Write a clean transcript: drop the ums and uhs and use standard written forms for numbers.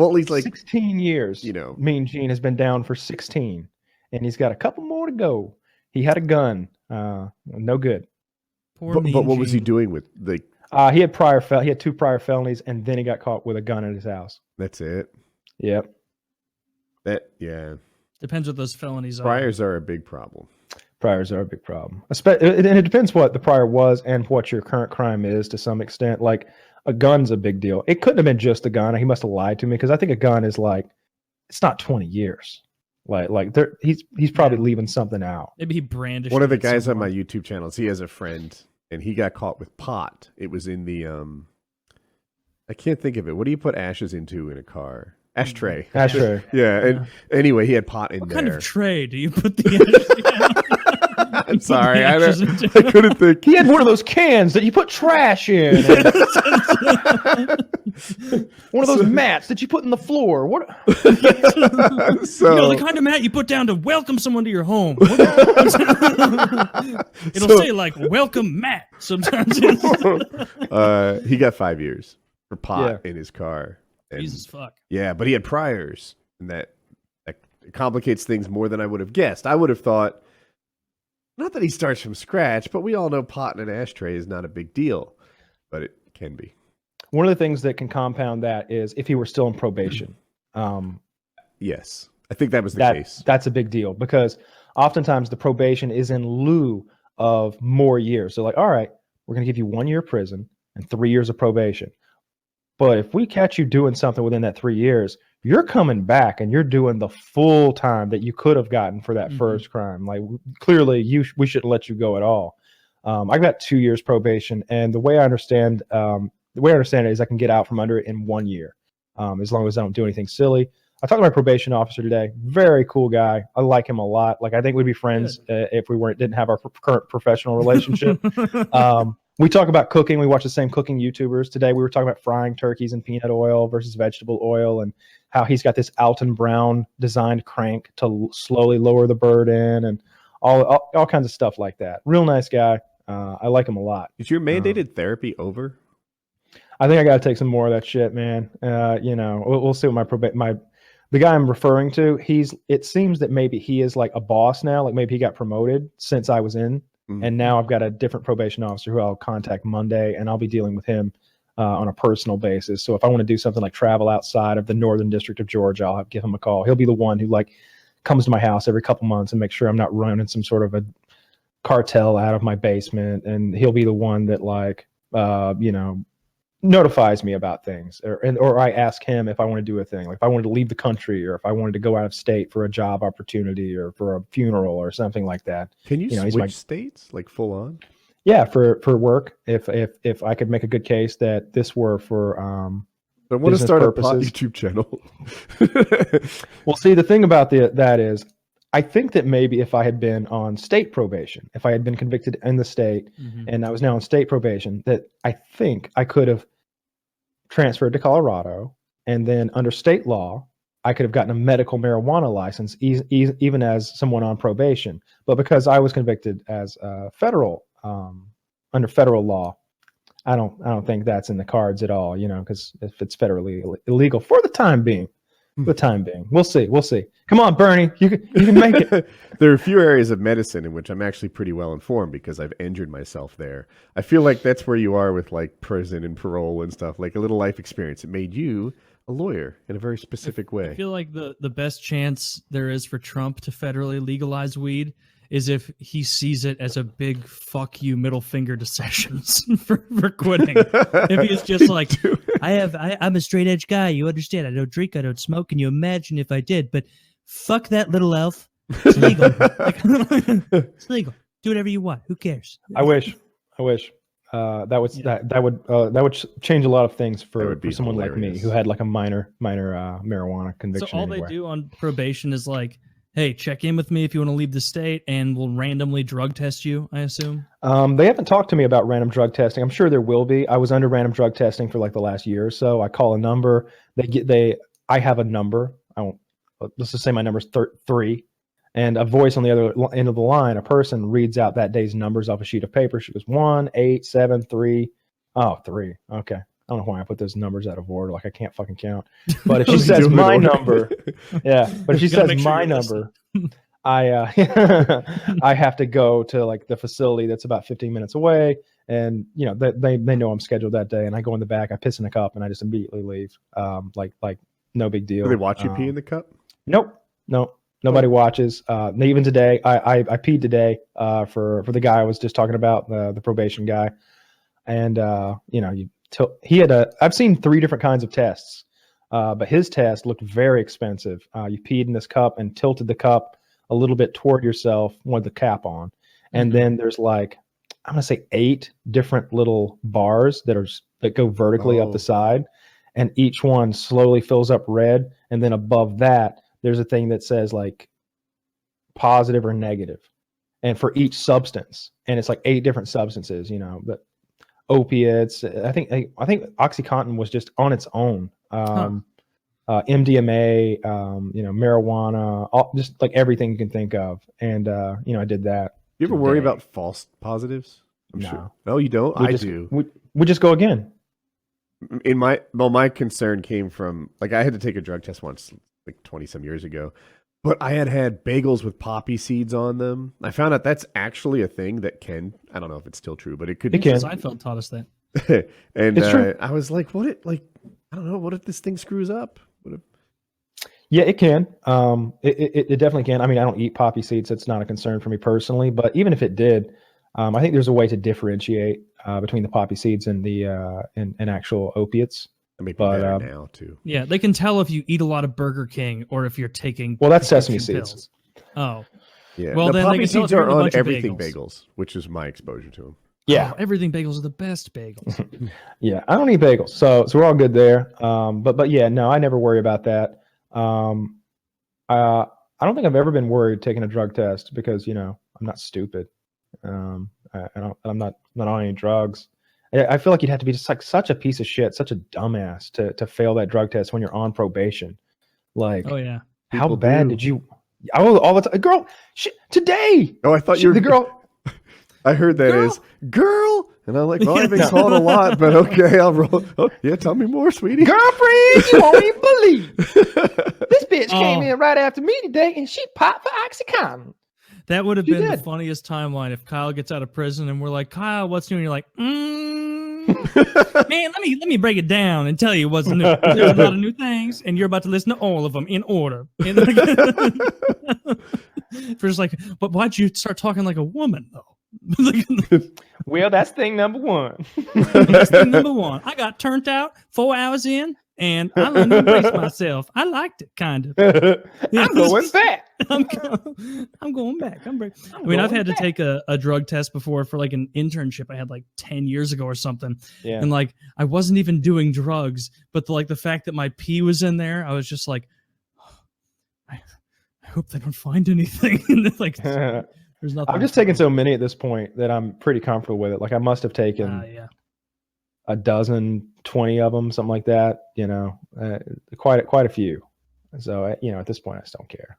Well, at least 16 years. You know, Mean Gene has been down for 16, and he's got a couple more to go. He had a gun. No good. Poor but Mean what was he Gene. doing with the? He had he had 2 prior felonies, and then he got caught with a gun in his house. That's it. Yep. Yeah. Depends what those felonies are. Priors are a big problem. Priors are a big problem. And it depends what the prior was and what your current crime is to some extent. Like a gun's a big deal. It couldn't have been just a gun. He must have lied to me because I think a gun is like, it's not 20 years. Like he's probably leaving something out. Maybe he brandished. One of the it guys on somewhere. my YouTube channels, he has a friend, and he got caught with pot. It was in the I can't think of it. What do you put ashes into in a car? Ashtray. Ashtray. Yeah. And anyway, he had pot in What there. kind of tray do you put the? I'm sorry, I ashes into? couldn't think. He had one of those cans that you put trash in. One of those mats that you put in the floor. What? So, The kind of mat you put down to welcome someone to your home. It'll say like "Welcome Matt" sometimes. he got 5 years for pot in his car. And, Jesus fuck. Yeah, but he had priors, and that complicates things more than I would have guessed. I would have thought, not that he starts from scratch, but we all know pot in an ashtray is not a big deal, but it can be. One of the things that can compound that is if he were still in probation. Yes, I think that was the case. That's a big deal because oftentimes the probation is in lieu of more years. So like, all right, we're going to give you 1 year prison and 3 years of probation. But if we catch you doing something within that 3 years, you're coming back and you're doing the full time that you could have gotten for that first crime. Like clearly we shouldn't let you go at all. I got 2 years probation, and the way I understand it is I can get out from under it in 1 year, as long as I don't do anything silly. I talked to my probation officer today. Very cool guy. I like him a lot. Like I think we'd be friends if we didn't have our current professional relationship. We talk about cooking. We watch the same cooking YouTubers. Today we were talking about frying turkeys in peanut oil versus vegetable oil, and how he's got this Alton Brown designed crank to slowly lower the burden, and all kinds of stuff like that. Real nice guy. I like him a lot. Is your mandated therapy over? I think I got to take some more of that shit, man. We'll see what the guy I'm referring to, it seems that maybe he is like a boss now. Like maybe he got promoted since I was in. And now I've got a different probation officer who I'll contact Monday, and I'll be dealing with him on a personal basis. So if I want to do something like travel outside of the Northern District of Georgia, I'll give him a call. He'll be the one who like comes to my house every couple months and make sure I'm not running some sort of a cartel out of my basement. And he'll be the one that like, notifies me about things, or I ask him if I want to do a thing, like if I wanted to leave the country, or if I wanted to go out of state for a job opportunity or for a funeral or something like that. Can you switch states like full on? Yeah, for work. If I could make a good case that this were for I want to start purposes. a pot YouTube channel. Well, see, the thing about that is, I think that maybe if I had been on state probation, if I had been convicted in the state and I was now on state probation, that I think I could have transferred to Colorado, and then under state law, I could have gotten a medical marijuana license even as someone on probation. But because I was convicted as federal under federal law, I don't think that's in the cards at all, because if it's federally illegal for the time being. We'll see. Come on, Bernie, you can make it. There are a few areas of medicine in which I'm actually pretty well informed because I've injured myself there. I feel like that's where you are with like prison and parole and stuff, like a little life experience. It made you a lawyer in a very specific way. I feel like the best chance there is for Trump to federally legalize weed is if he sees it as a big fuck you middle finger to Sessions for quitting. If he's just like, I'm a straight edge guy. You understand? I don't drink. I don't smoke. Can you imagine if I did? But fuck that little elf. It's legal. It's legal. Do whatever you want. Who cares? I wish. That would change a lot of things for someone like me who had like a minor marijuana conviction. So all they do on probation is like, hey, check in with me if you want to leave the state, and we'll randomly drug test you, I assume? They haven't talked to me about random drug testing. I'm sure there will be. I was under random drug testing for like the last year or so. I call a number. I have a number. Let's just say my number's 3. And a voice on the other end of the line, a person reads out that day's numbers off a sheet of paper. She goes 1, 8, 7, 3. Oh, 3. Okay. don't know why I put those numbers out of order. Like I can't fucking count. But if she You says do it in my order. number, yeah. But if she You gotta says make sure my you're listening. number, I I have to go to like the facility that's about 15 minutes away, and you know they know I'm scheduled that day, and I go in the back, I piss in a cup, and I just immediately leave. Like no big deal. Do they watch you pee in the cup? Nope, no, nobody watches. Even today, I peed today for the guy I was just talking about, the probation guy, and you know he had I've seen 3 different kinds of tests, but his test looked very expensive. You peed in this cup and tilted the cup a little bit toward yourself with the cap on, and then there's like I'm gonna say 8 different little bars that go vertically up the side, and each one slowly fills up red, and then above that there's a thing that says like positive or negative, and for each substance, and it's like 8 different substances, you know, but opiates. I think OxyContin was just on its own. MDMA, you know, marijuana, just like everything you can think of, and you know, I did that. You ever worry today. about false positives? I'm No. sure. No, you don't. I do. We just go again. My concern came from like I had to take a drug test once, like 20 some years ago, but I had bagels with poppy seeds on them. I found out that's actually a thing that can. I don't know if it's still true, but it could. It can. Seinfeld taught us that. And It's true. I was like, what? I don't know. What if this thing screws up? Yeah, it can. It definitely can. I mean, I don't eat poppy seeds. So it's not a concern for me personally. But even if it did, I think there's a way to differentiate between the poppy seeds and the and actual opiates. It may be But, better now too. Yeah, they can tell if you eat a lot of Burger King or if you're taking. Well, that's sesame prescription seeds. pills. Oh, Yeah. Well, the then they poppy can tell seeds if you're are eating a on bunch of everything bagels. bagels, which is my exposure to them. Yeah, Oh, everything bagels are the best bagels. yeah. I don't eat bagels, so we're all good there. But yeah, no, I never worry about that. I don't think I've ever been worried taking a drug test because you know I'm not stupid. I'm not on any drugs. I feel like you'd have to be just like such a piece of shit, such a dumbass to fail that drug test when you're on probation. Like, Oh yeah. how People bad do. did you? Oh, all the time, girl. Today, Oh, I thought you were the girl. I heard that Girl. is girl, and I'm like, well, I've been No. called a lot, but okay, I'll roll. Oh, yeah, tell me more, sweetie. Girlfriend, you won't even believe. This bitch came Oh. in right after me today, and she popped for OxyContin. That would have She been the did. funniest timeline if Kyle gets out of prison and we're like, Kyle, what's new? And you're like, man, let me break it down and tell you what's new. There's a lot of new things, and you're about to listen to all of them in order. First, like, but why'd you start talking like a woman though? Well, that's thing number 1. That's thing number 1. I got turned out 4 hours in, and I learned to embrace myself. I liked it, kind of. I'm going back. I'm going back. I mean, I've had to take a drug test before for like an internship I had like 10 years ago or something. Yeah. And like, I wasn't even doing drugs, but the fact that my pee was in there, I was just like, I hope they don't find anything. And like, there's nothing. I've just taken so many at this point that I'm pretty comfortable with it. Like I must have taken yeah. a dozen, 20 of them, something like that. You know, quite a few. So you know, at this point, I just don't care.